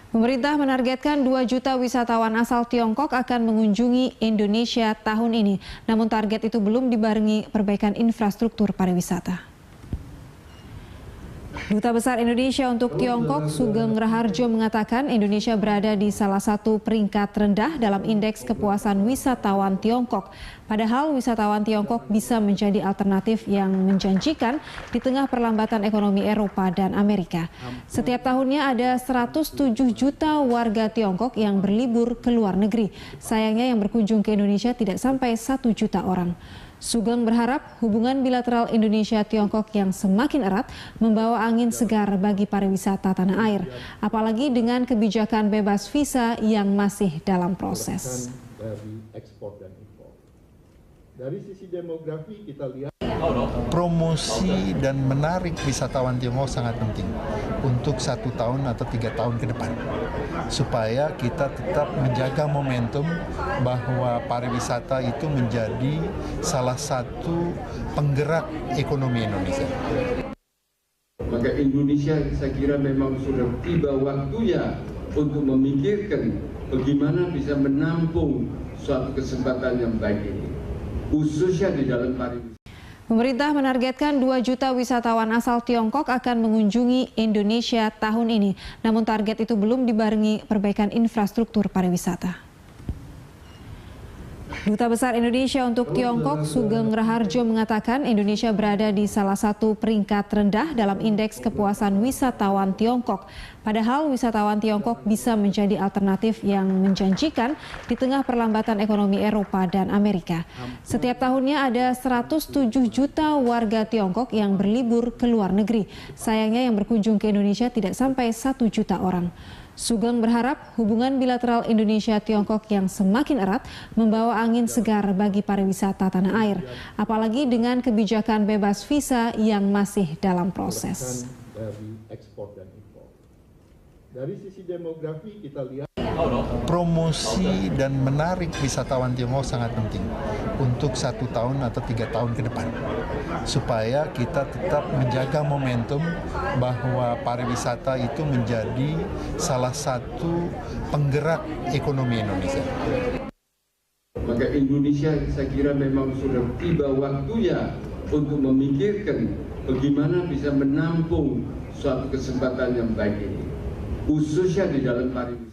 Pemerintah menargetkan 2 juta wisatawan asal Tiongkok akan mengunjungi Indonesia tahun ini. Namun target itu belum dibarengi perbaikan infrastruktur pariwisata. Duta Besar Indonesia untuk Tiongkok, Sugeng Raharjo, mengatakan Indonesia berada di salah satu peringkat rendah dalam indeks kepuasan wisatawan Tiongkok. Padahal wisatawan Tiongkok bisa menjadi alternatif yang menjanjikan di tengah perlambatan ekonomi Eropa dan Amerika. Setiap tahunnya ada 107 juta warga Tiongkok yang berlibur ke luar negeri. Sayangnya yang berkunjung ke Indonesia tidak sampai 1 juta orang. Sugeng berharap hubungan bilateral Indonesia-Tiongkok yang semakin erat membawa angin segar bagi pariwisata tanah air, apalagi dengan kebijakan bebas visa yang masih dalam proses. Dari sisi demografi kita lihat promosi dan menarik wisatawan Tiongkok sangat penting untuk 1 tahun atau 3 tahun ke depan, supaya kita tetap menjaga momentum bahwa pariwisata itu menjadi salah satu penggerak ekonomi Indonesia. Maka Indonesia saya kira memang sudah tiba waktunya untuk memikirkan bagaimana bisa menampung suatu kesempatan yang baik ini, khususnya di dalam pariwisata. Pemerintah menargetkan 2 juta wisatawan asal Tiongkok akan mengunjungi Indonesia tahun ini. Namun target itu belum dibarengi perbaikan infrastruktur pariwisata. Duta Besar Indonesia untuk Tiongkok, Sugeng Raharjo, mengatakan Indonesia berada di salah satu peringkat rendah dalam indeks kepuasan wisatawan Tiongkok. Padahal wisatawan Tiongkok bisa menjadi alternatif yang menjanjikan di tengah perlambatan ekonomi Eropa dan Amerika. Setiap tahunnya ada 107 juta warga Tiongkok yang berlibur ke luar negeri. Sayangnya yang berkunjung ke Indonesia tidak sampai 1 juta orang. Sugeng berharap hubungan bilateral Indonesia-Tiongkok yang semakin erat membawa angin segar bagi pariwisata tanah air, apalagi dengan kebijakan bebas visa yang masih dalam proses. Dari sisi demografi kita lihat Promosi dan menarik wisatawan Tiongkok sangat penting untuk 1 tahun atau 3 tahun ke depan, supaya kita tetap menjaga momentum bahwa pariwisata itu menjadi salah satu penggerak ekonomi Indonesia. Maka Indonesia saya kira memang sudah tiba waktunya untuk memikirkan bagaimana bisa menampung suatu kesempatan yang baik ini, khususnya di dalam pariwisata.